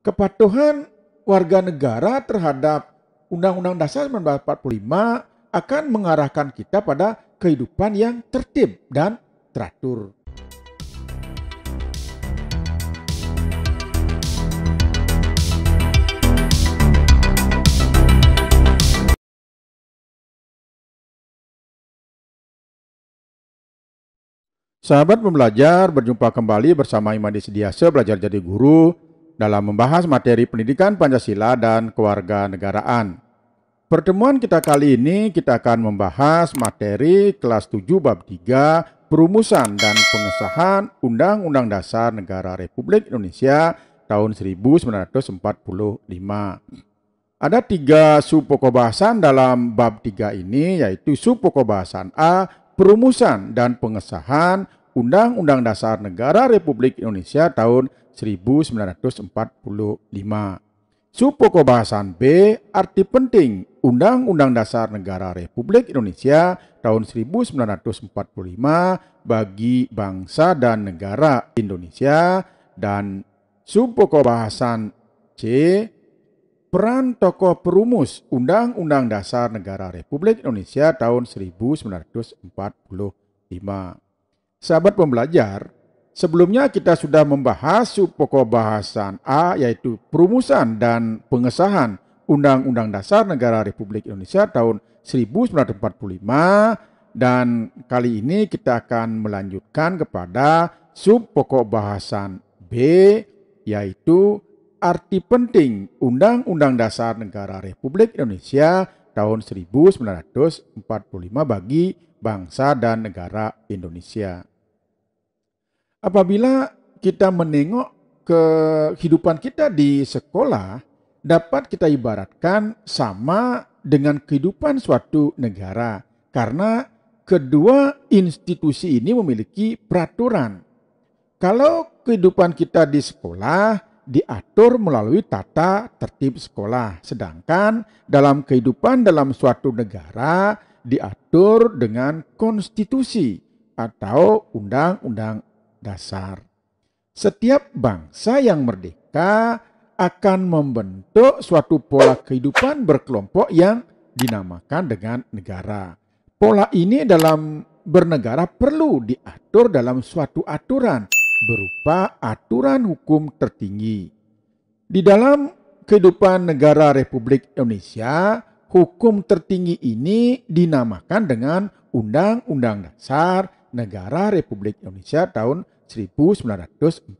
Kepatuhan warga negara terhadap Undang-Undang Dasar 1945 akan mengarahkan kita pada kehidupan yang tertib dan teratur. Sahabat pembelajar, berjumpa kembali bersama Imadi Sediase Belajar Jadi Guru dalam membahas materi pendidikan Pancasila dan kewarganegaraan. Pertemuan kita kali ini kita akan membahas materi kelas 7 bab 3 perumusan dan pengesahan Undang-Undang Dasar Negara Republik Indonesia tahun 1945. Ada 3 subpokok bahasan dalam bab 3 ini, yaitu subpokok bahasan A, perumusan dan pengesahan Undang-Undang Dasar Negara Republik Indonesia tahun 1945. Subpokok bahasan B, arti penting Undang-Undang Dasar Negara Republik Indonesia tahun 1945 bagi bangsa dan negara Indonesia. Dan subpokok bahasan C, peran tokoh perumus Undang-Undang Dasar Negara Republik Indonesia tahun 1945. Sahabat pembelajar, sebelumnya kita sudah membahas subpokok bahasan A, yaitu perumusan dan pengesahan Undang-Undang Dasar Negara Republik Indonesia tahun 1945, dan kali ini kita akan melanjutkan kepada subpokok bahasan B, yaitu arti penting Undang-Undang Dasar Negara Republik Indonesia tahun 1945 bagi bangsa dan negara Indonesia. Apabila kita menengok kehidupan kita di sekolah, dapat kita ibaratkan sama dengan kehidupan suatu negara, karena kedua institusi ini memiliki peraturan. Kalau kehidupan kita di sekolah diatur melalui tata tertib sekolah, sedangkan dalam kehidupan dalam suatu negara diatur dengan konstitusi atau undang-undang dasar. Setiap bangsa yang merdeka akan membentuk suatu pola kehidupan berkelompok yang dinamakan dengan negara. Pola ini dalam bernegara perlu diatur dalam suatu aturan berupa aturan hukum tertinggi. Di dalam kehidupan negara Republik Indonesia, hukum tertinggi ini dinamakan dengan Undang-Undang Dasar Negara Republik Indonesia tahun 1945.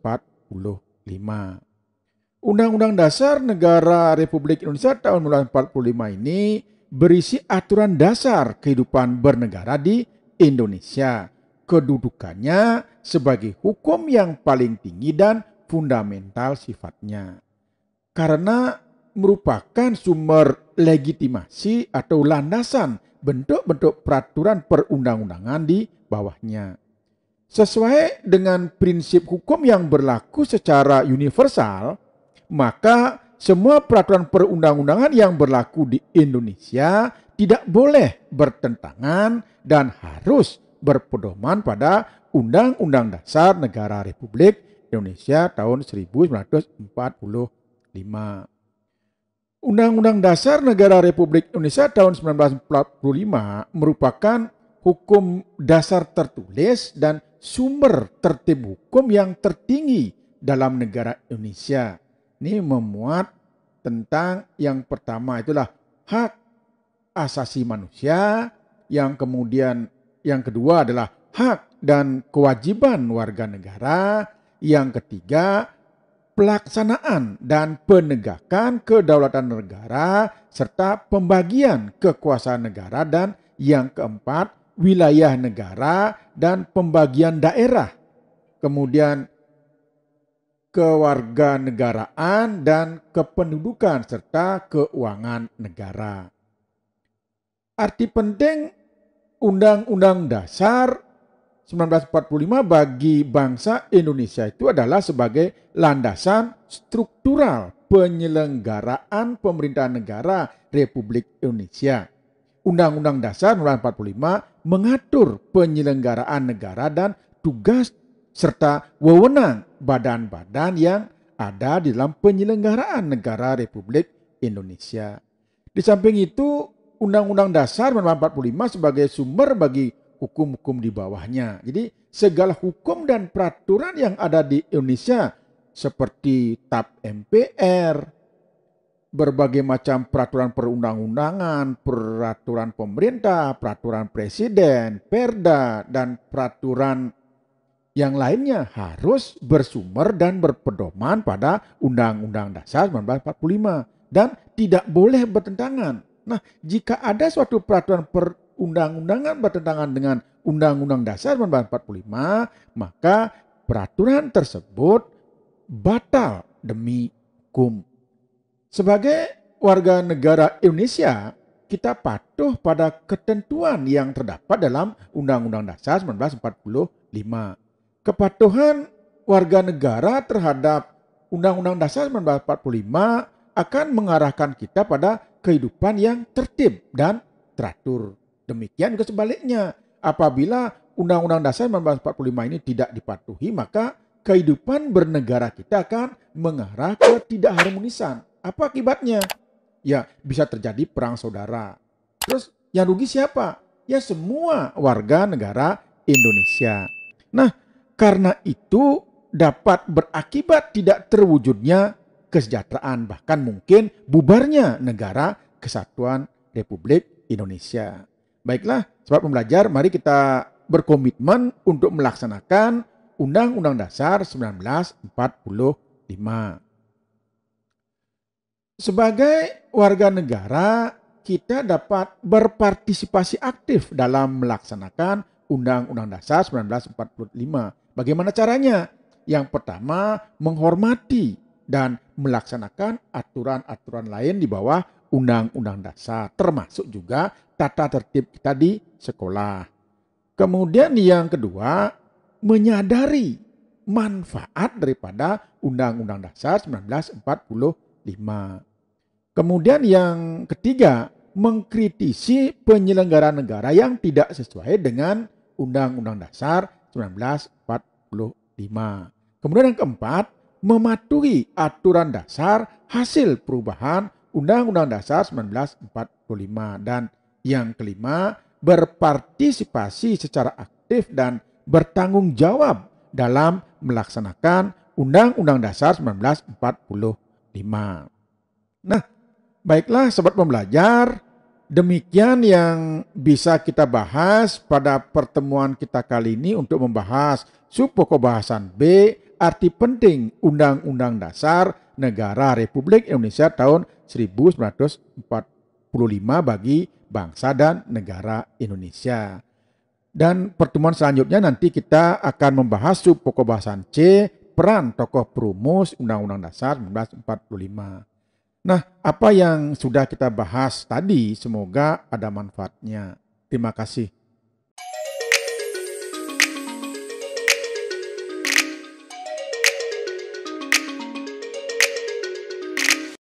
Undang-Undang Dasar Negara Republik Indonesia tahun 1945 ini berisi aturan dasar kehidupan bernegara di Indonesia. Kedudukannya sebagai hukum yang paling tinggi dan fundamental sifatnya, karena merupakan sumber legitimasi atau landasan bentuk-bentuk peraturan perundang-undangan di bawahnya. Sesuai dengan prinsip hukum yang berlaku secara universal, maka semua peraturan perundang-undangan yang berlaku di Indonesia tidak boleh bertentangan dan harus berpedoman pada Undang-Undang Dasar Negara Republik Indonesia tahun 1945. Undang-Undang Dasar Negara Republik Indonesia tahun 1945 merupakan hukum dasar tertulis dan sumber tertib hukum yang tertinggi dalam negara Indonesia. Ini memuat tentang yang pertama itulah hak asasi manusia, yang kedua adalah hak dan kewajiban warga negara, yang ketiga pelaksanaan dan penegakan kedaulatan negara serta pembagian kekuasaan negara, dan yang keempat wilayah negara dan pembagian daerah. Kemudian kewarganegaraan dan kependudukan serta keuangan negara. Arti penting Undang-Undang Dasar 1945 bagi bangsa Indonesia itu adalah sebagai landasan struktural penyelenggaraan pemerintahan negara Republik Indonesia. Undang-Undang Dasar 1945 mengatur penyelenggaraan negara dan tugas serta wewenang badan-badan yang ada di dalam penyelenggaraan negara Republik Indonesia. Di samping itu, Undang-Undang Dasar 1945 sebagai sumber bagi hukum-hukum di bawahnya. Jadi segala hukum dan peraturan yang ada di Indonesia seperti TAP MPR, berbagai macam peraturan perundang-undangan, peraturan pemerintah, peraturan presiden, perda, dan peraturan yang lainnya harus bersumber dan berpedoman pada Undang-Undang Dasar 1945 dan tidak boleh bertentangan. Nah, jika ada suatu peraturan perundang-undangan bertentangan dengan Undang-Undang Dasar 1945, maka peraturan tersebut batal demi hukum. Sebagai warga negara Indonesia, kita patuh pada ketentuan yang terdapat dalam Undang-Undang Dasar 1945. Kepatuhan warga negara terhadap Undang-Undang Dasar 1945 akan mengarahkan kita pada kehidupan yang tertib dan teratur. Demikian juga sebaliknya, apabila Undang-Undang Dasar 1945 ini tidak dipatuhi, maka kehidupan bernegara kita akan mengarah ke tidak harmonisan. Apa akibatnya? Ya, bisa terjadi perang saudara. Terus yang rugi siapa? Ya, semua warga negara Indonesia. Nah, karena itu dapat berakibat tidak terwujudnya kesejahteraan, bahkan mungkin bubarnya negara kesatuan Republik Indonesia. Baiklah, sobat pembelajar, mari kita berkomitmen untuk melaksanakan Undang-Undang Dasar 1945. Sebagai warga negara, kita dapat berpartisipasi aktif dalam melaksanakan Undang-Undang Dasar 1945. Bagaimana caranya? Yang pertama, menghormati dan melaksanakan aturan-aturan lain di bawah Undang-Undang Dasar, termasuk juga tata tertib kita di sekolah. Kemudian yang kedua, menyadari manfaat daripada Undang-Undang Dasar 1945. Kemudian yang ketiga, mengkritisi penyelenggara negara yang tidak sesuai dengan Undang-Undang Dasar 1945. Kemudian yang keempat, mematuhi aturan dasar hasil perubahan Undang-Undang Dasar 1945. Dan yang kelima, berpartisipasi secara aktif dan bertanggung jawab dalam melaksanakan Undang-Undang Dasar 1945. Nah, baiklah sobat pembelajar, demikian yang bisa kita bahas pada pertemuan kita kali ini untuk membahas subpokok bahasan B, arti penting Undang-Undang Dasar Negara Republik Indonesia tahun 1945 bagi bangsa dan negara Indonesia. Dan pertemuan selanjutnya nanti kita akan membahas subpokok bahasan C, peran tokoh perumus Undang-Undang Dasar 1945. Nah, apa yang sudah kita bahas tadi semoga ada manfaatnya. Terima kasih.